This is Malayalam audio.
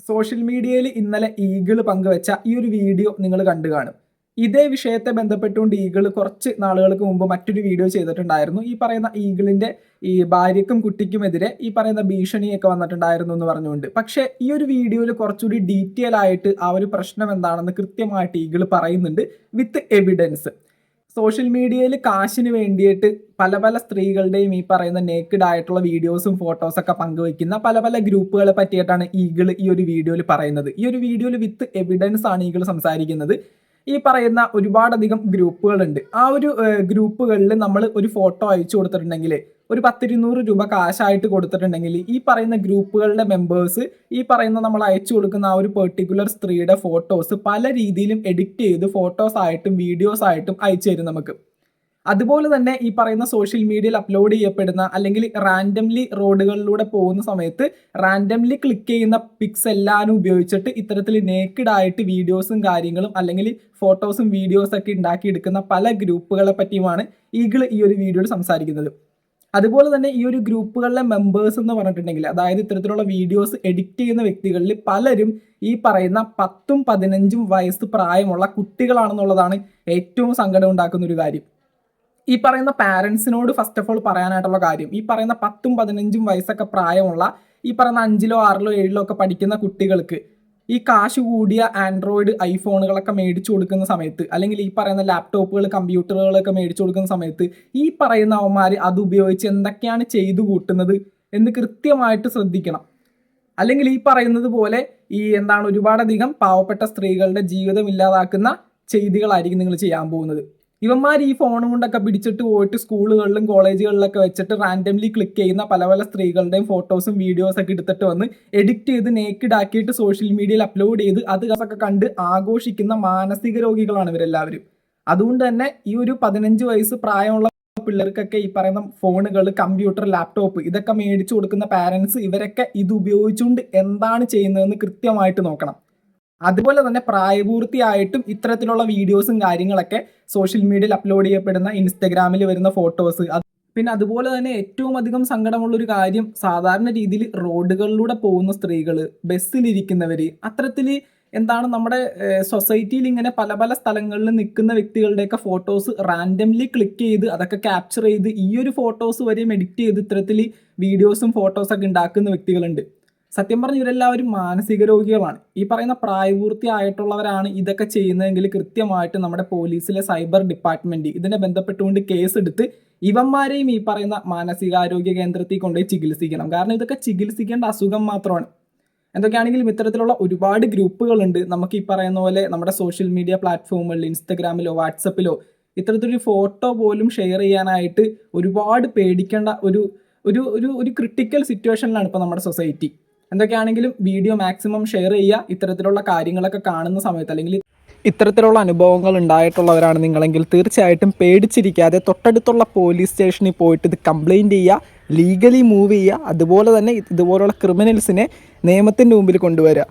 സോഷ്യൽ മീഡിയയിൽ ഇന്നലെ ഈഗിൾ പങ്കുവെച്ച ഈ ഒരു വീഡിയോ നിങ്ങൾ കണ്ടു കാണും. ഇതേ വിഷയത്തെ ബന്ധപ്പെട്ടുകൊണ്ട് ഈഗിൾ കുറച്ച് നാളുകൾക്ക് മുമ്പ് മറ്റൊരു വീഡിയോ ചെയ്തിട്ടുണ്ടായിരുന്നു. ഈ പറയുന്ന ഈഗിളിന്റെ ഈ ഭാര്യയ്ക്കും കുട്ടിക്കുമെതിരെ ഈ പറയുന്ന ഭീഷണിയൊക്കെ വന്നിട്ടുണ്ടായിരുന്നു എന്ന് പറഞ്ഞുകൊണ്ട്. പക്ഷേ ഈ ഒരു വീഡിയോയിൽ കുറച്ചുകൂടി ഡീറ്റെയിൽ ആയിട്ട് ആ ഒരു പ്രശ്നം എന്താണെന്ന് കൃത്യമായിട്ട് ഈഗിൾ പറയുന്നുണ്ട് വിത്ത് എവിഡൻസ്. സോഷ്യൽ മീഡിയയിൽ കാശിന് വേണ്ടിയിട്ട് പല പല സ്ത്രീകളുടെയും ഈ പറയുന്ന നേക്കിഡ് ആയിട്ടുള്ള വീഡിയോസും ഫോട്ടോസൊക്കെ പങ്കുവയ്ക്കുന്ന പല പല ഗ്രൂപ്പുകളെ പറ്റിയിട്ടാണ് ഈഗിൾ ഈ ഒരു വീഡിയോയിൽ പറയുന്നത്. ഈ ഒരു വീഡിയോയിൽ വിത്ത് എവിഡൻസ് ആണ് ഈഗിൾ സംസാരിക്കുന്നത്. ഈ പറയുന്ന ഒരുപാടധികം ഗ്രൂപ്പുകളുണ്ട്. ആ ഒരു ഗ്രൂപ്പുകളിൽ നമ്മൾ ഒരു ഫോട്ടോ അയച്ചു കൊടുത്തിട്ടുണ്ടെങ്കിൽ ഒരു 10-200 രൂപ കാശായിട്ട് കൊടുത്തിട്ടുണ്ടെങ്കിൽ ഈ പറയുന്ന ഗ്രൂപ്പുകളുടെ മെമ്പേഴ്സ് ഈ പറയുന്ന നമ്മൾ അയച്ചു കൊടുക്കുന്ന ആ ഒരു പെർട്ടിക്കുലർ സ്ത്രീയുടെ ഫോട്ടോസ് പല രീതിയിലും എഡിറ്റ് ചെയ്ത് ഫോട്ടോസ് ആയിട്ടും വീഡിയോസ് ആയിട്ടും അയച്ചു തരും നമുക്ക്. അതുപോലെ തന്നെ ഈ പറയുന്ന സോഷ്യൽ മീഡിയയിൽ അപ്ലോഡ് ചെയ്യപ്പെടുന്ന അല്ലെങ്കിൽ റാൻഡംലി റോഡുകളിലൂടെ പോകുന്ന സമയത്ത് റാൻഡംലി ക്ലിക്ക് ചെയ്യുന്ന പിക്സ് എല്ലാം ഉപയോഗിച്ചിട്ട് ഇത്തരത്തിൽ നേക്കിഡ് ആയിട്ട് വീഡിയോസും കാര്യങ്ങളും അല്ലെങ്കിൽ ഫോട്ടോസും വീഡിയോസൊക്കെ ഉണ്ടാക്കിയെടുക്കുന്ന പല ഗ്രൂപ്പുകളെ പറ്റിയുമാണ് ഈഗിൾ ഈ ഒരു വീഡിയോയിൽ സംസാരിക്കുന്നത്. അതുപോലെ തന്നെ ഈ ഒരു ഗ്രൂപ്പുകളിലെ മെമ്പേഴ്സ് എന്ന് പറഞ്ഞിട്ടുണ്ടെങ്കിൽ അതായത് ഇത്തരത്തിലുള്ള വീഡിയോസ് എഡിറ്റ് ചെയ്യുന്ന വ്യക്തികളിൽ പലരും ഈ പറയുന്ന 10-15 വയസ്സ് പ്രായമുള്ള കുട്ടികളാണെന്നുള്ളതാണ് ഏറ്റവും സങ്കടം ഉണ്ടാക്കുന്ന ഒരു കാര്യം. ഈ പറയുന്ന പാരൻസിനോട് ഫസ്റ്റ് ഓഫ് ഓൾ പറയാനായിട്ടുള്ള കാര്യം, ഈ പറയുന്ന 10-15 വയസ്സൊക്കെ പ്രായമുള്ള ഈ പറയുന്ന 5-ലോ 6-ലോ 7-ലോ ഒക്കെ പഠിക്കുന്ന കുട്ടികൾക്ക് ഈ കാശ് കൂടിയ ആൻഡ്രോയിഡ് ഐഫോണുകളൊക്കെ മേടിച്ചു കൊടുക്കുന്ന സമയത്ത് അല്ലെങ്കിൽ ഈ പറയുന്ന ലാപ്ടോപ്പുകൾ കമ്പ്യൂട്ടറുകളൊക്കെ മേടിച്ചു കൊടുക്കുന്ന സമയത്ത് ഈ പറയുന്ന അവന്മാർ അത് ഉപയോഗിച്ച് എന്തൊക്കെയാണ് ചെയ്തു കൂട്ടുന്നത് എന്ന് കൃത്യമായിട്ട് ശ്രദ്ധിക്കണം. അല്ലെങ്കിൽ ഈ പറയുന്നത് പോലെ ഈ ഒരുപാടധികം പാവപ്പെട്ട സ്ത്രീകളുടെ ജീവിതം ഇല്ലാതാക്കുന്ന ചെയ്തികളായിരിക്കും നിങ്ങൾ ചെയ്യാൻ പോകുന്നത്. ഇവന്മാർ ഈ ഫോണും കൊണ്ടൊക്കെ പിടിച്ചിട്ട് പോയിട്ട് സ്കൂളുകളിലും കോളേജുകളിലൊക്കെ വെച്ചിട്ട് റാൻഡംലി ക്ലിക്ക് ചെയ്യുന്ന പല പല സ്ത്രീകളുടെയും ഫോട്ടോസും വീഡിയോസൊക്കെ എടുത്തിട്ട് വന്ന് എഡിറ്റ് ചെയ്ത് നേക്കിഡ് ആക്കിയിട്ട് സോഷ്യൽ മീഡിയയിൽ അപ്ലോഡ് ചെയ്ത് അതൊക്കെ കണ്ട് ആഘോഷിക്കുന്ന മാനസിക രോഗികളാണ് ഇവരെല്ലാവരും. അതുകൊണ്ട് തന്നെ ഈ ഒരു 15 വയസ്സ് പ്രായമുള്ള പിള്ളേർക്കൊക്കെ ഈ പറയുന്ന ഫോണുകൾ, കമ്പ്യൂട്ടർ, ലാപ്ടോപ്പ് ഇതൊക്കെ മേടിച്ചു കൊടുക്കുന്ന പാരൻസ് ഇവരൊക്കെ ഇത് ഉപയോഗിച്ചുകൊണ്ട് എന്താണ് ചെയ്യുന്നതെന്ന് കൃത്യമായിട്ട് നോക്കണം. അതുപോലെ തന്നെ പ്രായപൂർത്തിയായിട്ടും ഇത്തരത്തിലുള്ള വീഡിയോസും കാര്യങ്ങളൊക്കെ സോഷ്യൽ മീഡിയയിൽ അപ്ലോഡ് ചെയ്യപ്പെടുന്ന ഇൻസ്റ്റഗ്രാമിൽ വരുന്ന ഫോട്ടോസ്, പിന്നെ അതുപോലെ തന്നെ ഏറ്റവും അധികം സങ്കടമുള്ളൊരു കാര്യം സാധാരണ രീതിയിൽ റോഡുകളിലൂടെ പോകുന്ന സ്ത്രീകൾ, ബസ്സിലിരിക്കുന്നവർ, അത്തരത്തിൽ നമ്മുടെ സൊസൈറ്റിയിൽ ഇങ്ങനെ പല പല സ്ഥലങ്ങളിൽ നിൽക്കുന്ന വ്യക്തികളുടെയൊക്കെ ഫോട്ടോസ് റാൻഡംലി ക്ലിക്ക് ചെയ്ത് അതൊക്കെ ക്യാപ്ചർ ചെയ്ത് ഈ ഒരു ഫോട്ടോസ് വരെയും എഡിറ്റ് ചെയ്ത് ഇത്തരത്തിൽ വീഡിയോസും ഫോട്ടോസൊക്കെ ഉണ്ടാക്കുന്ന വ്യക്തികളുണ്ട്. സത്യം പറഞ്ഞ ഇവരെല്ലാവരും മാനസിക രോഗികളാണ്. ഈ പറയുന്ന പ്രായപൂർത്തിയായിട്ടുള്ളവരാണ് ഇതൊക്കെ ചെയ്യുന്നതെങ്കിൽ കൃത്യമായിട്ട് നമ്മുടെ പോലീസിലെ സൈബർ ഡിപ്പാർട്ട്മെന്റ് ഇതിനെ ബന്ധപ്പെട്ടുകൊണ്ട് കേസെടുത്ത് ഇവന്മാരെയും ഈ പറയുന്ന മാനസികാരോഗ്യ കേന്ദ്രത്തിൽ കൊണ്ടുപോയി ചികിത്സിക്കണം. കാരണം ഇതൊക്കെ ചികിത്സിക്കേണ്ട അസുഖം മാത്രമാണ്. എന്തൊക്കെയാണെങ്കിലും ഇത്തരത്തിലുള്ള ഒരുപാട് ഗ്രൂപ്പുകളുണ്ട്. നമുക്ക് ഈ പറയുന്ന പോലെ നമ്മുടെ സോഷ്യൽ മീഡിയ പ്ലാറ്റ്ഫോമുകളിൽ ഇൻസ്റ്റഗ്രാമിലോ വാട്സപ്പിലോ ഇത്തരത്തിലൊരു ഫോട്ടോ പോലും ഷെയർ ചെയ്യാനായിട്ട് ഒരുപാട് പേടിക്കേണ്ട ഒരു ക്രിട്ടിക്കൽ സിറ്റുവേഷനിലാണ് ഇപ്പോൾ നമ്മുടെ സൊസൈറ്റി. എന്തൊക്കെയാണെങ്കിലും വീഡിയോ മാക്സിമം ഷെയർ ചെയ്യുക. ഇത്തരത്തിലുള്ള കാര്യങ്ങളൊക്കെ കാണുന്ന സമയത്ത് അല്ലെങ്കിൽ ഇത്തരത്തിലുള്ള അനുഭവങ്ങൾ ഉണ്ടായിട്ടുള്ളവരാണ് നിങ്ങളെങ്കിൽ തീർച്ചയായിട്ടും പേടിച്ചിരിക്കാതെ തൊട്ടടുത്തുള്ള പോലീസ് സ്റ്റേഷനിൽ പോയിട്ട് ഇത് കംപ്ലയിൻറ്റ് ചെയ്യുക, ലീഗലി മൂവ് ചെയ്യുക. അതുപോലെ തന്നെ ഇതുപോലുള്ള ക്രിമിനൽസിനെ നിയമത്തിൻ്റെ മുമ്പിൽ കൊണ്ടുവരിക.